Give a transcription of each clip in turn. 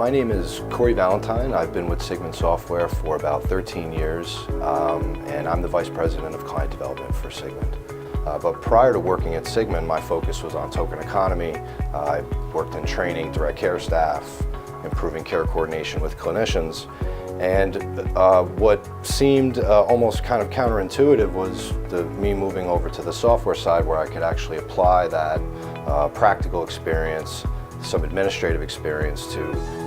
My name is Cory Valentine. I've been with Sigmund Software for about 13 years, and I'm the Vice President of Client Development for Sigmund. But prior to working at Sigmund, my focus was on token economy. I worked in training direct care staff, improving care coordination with clinicians, and what seemed almost kind of counterintuitive was me moving over to the software side, where I could actually apply that practical experience, some administrative experience, to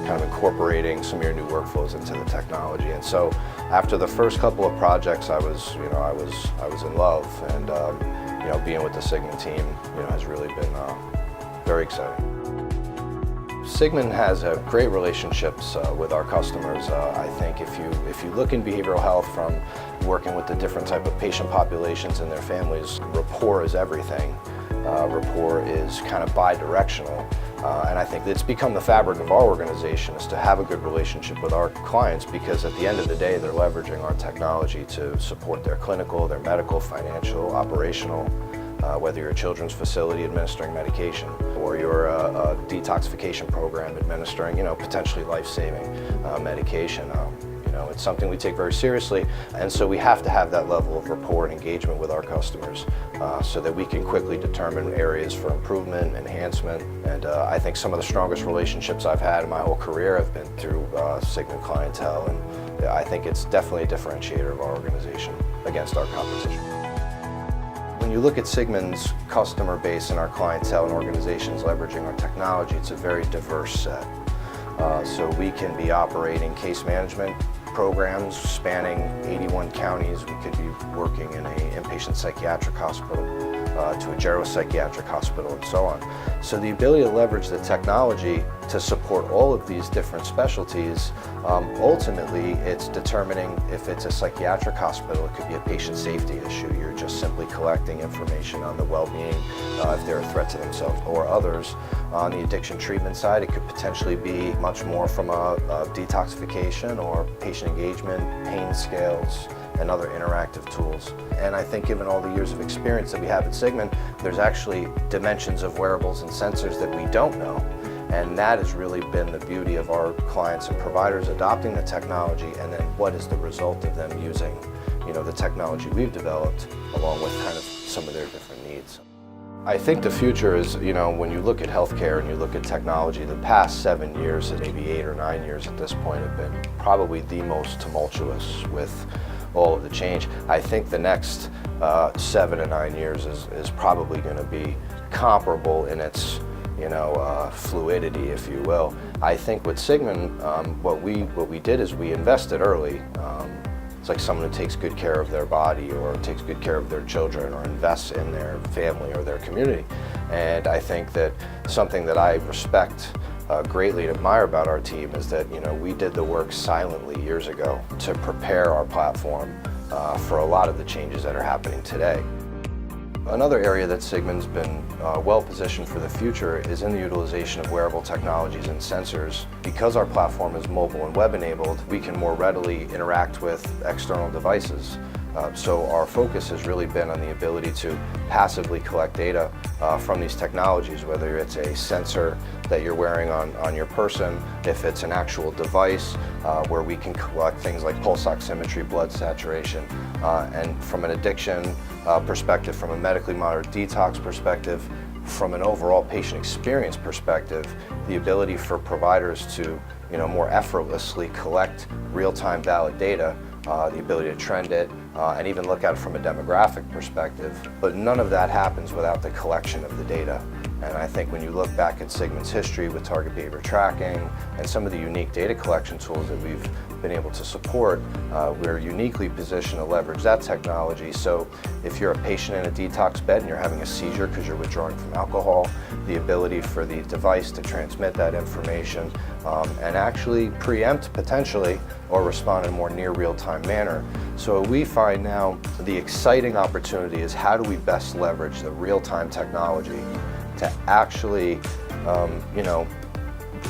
kind of incorporating some of your new workflows into the technology. And so after the first couple of projects, I was in love, and being with the Sigmund team has really been very exciting. Sigmund has great relationships with our customers. I think if you look in behavioral health, from working with the different type of patient populations and their families, rapport is everything. Rapport is kind of bi-directional, and I think it's become the fabric of our organization, is to have a good relationship with our clients, because at the end of the day, they're leveraging our technology to support their clinical, their medical, financial, operational, whether you're a children's facility administering medication, or you're a detoxification program administering, potentially life-saving medication. It's something we take very seriously, and so we have to have that level of rapport and engagement with our customers so that we can quickly determine areas for improvement, enhancement. And I think some of the strongest relationships I've had in my whole career have been through Sigmund clientele, and I think it's definitely a differentiator of our organization against our competition. When you look at Sigmund's customer base and our clientele and organizations leveraging our technology, it's a very diverse set. So we can be operating case management programs spanning 81 counties. We could be working in an inpatient psychiatric hospital to a geropsychiatric hospital, and so on. So the ability to leverage the technology to support all of these different specialties, ultimately it's determining if it's a psychiatric hospital, it could be a patient safety issue. You're just simply collecting information on the well-being, if they're a threat to themselves or others. On the addiction treatment side, it could potentially be much more from a detoxification or patient engagement, pain scales, and other interactive tools. And I think, given all the years of experience that we have at Sigmund, there's actually dimensions of wearables and sensors that we don't know. And that has really been the beauty of our clients and providers adopting the technology, and then what is the result of them using the technology we've developed, along with kind of some of their different needs. I think the future is, when you look at healthcare and you look at technology, the past 7 years, maybe 8 or 9 years at this point, have been probably the most tumultuous with all of the change. I think the next 7 to 9 years is probably going to be comparable in its fluidity, if you will. I think with Sigmund, what we did is we invested early. It's like someone who takes good care of their body, or takes good care of their children, or invests in their family or their community. And I think that something that I respect greatly and admire about our team is that we did the work silently years ago to prepare our platform for a lot of the changes that are happening today. Another area that Sigmund's been well positioned for the future is in the utilization of wearable technologies and sensors. Because our platform is mobile and web enabled, we can more readily interact with external devices. So our focus has really been on the ability to passively collect data from these technologies, whether it's a sensor that you're wearing on your person, if it's an actual device where we can collect things like pulse oximetry, blood saturation, and from an addiction perspective, from a medically monitored detox perspective, from an overall patient experience perspective, the ability for providers to more effortlessly collect real-time valid data, the ability to trend it, and even look at it from a demographic perspective. But none of that happens without the collection of the data. And I think when you look back at Sigmund's history with target behavior tracking and some of the unique data collection tools that we've been able to support, we're uniquely positioned to leverage that technology. So if you're a patient in a detox bed and you're having a seizure because you're withdrawing from alcohol, the ability for the device to transmit that information and actually preempt potentially or respond in a more near real-time manner. So we find now the exciting opportunity is, how do we best leverage the real-time technology to actually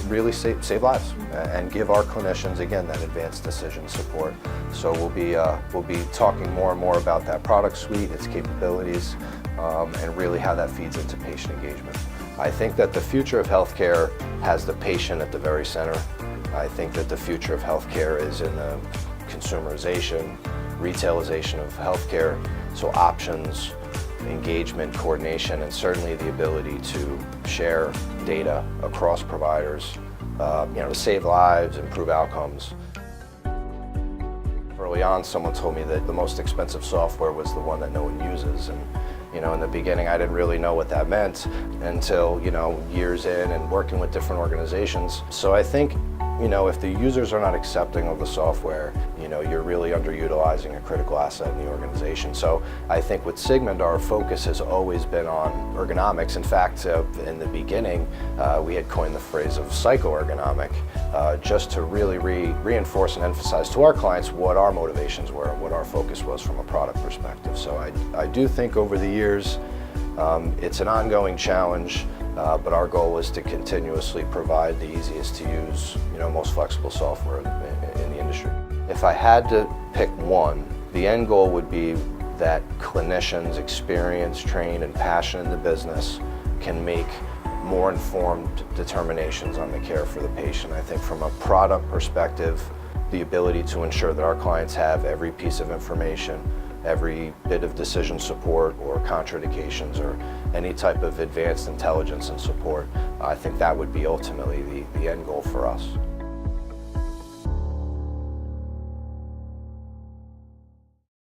really save lives and give our clinicians, again, that advanced decision support. So we'll be talking more and more about that product suite, its capabilities, and really how that feeds into patient engagement. I think that the future of healthcare has the patient at the very center. I think that the future of healthcare is in the consumerization, retailization of healthcare, so options, engagement, coordination, and certainly the ability to share data across providers, to save lives, improve outcomes. Early on, someone told me that the most expensive software was the one that no one uses, and in the beginning I didn't really know what that meant until years in and working with different organizations. So I think if the users are not accepting of the software, you're really underutilizing a critical asset in the organization. So I think with Sigmund, our focus has always been on ergonomics. In fact, in the beginning, we had coined the phrase of psychoergonomic, just to really reinforce and emphasize to our clients what our motivations were and what our focus was from a product perspective. So I do think over the years, it's an ongoing challenge, but our goal is to continuously provide the easiest to use, most flexible software in the industry. If I had to pick one, the end goal would be that clinicians experienced, trained, and passionate in the business can make more informed determinations on the care for the patient. I think from a product perspective, the ability to ensure that our clients have every piece of information, every bit of decision support or contraindications or any type of advanced intelligence and support, I think that would be ultimately the end goal for us.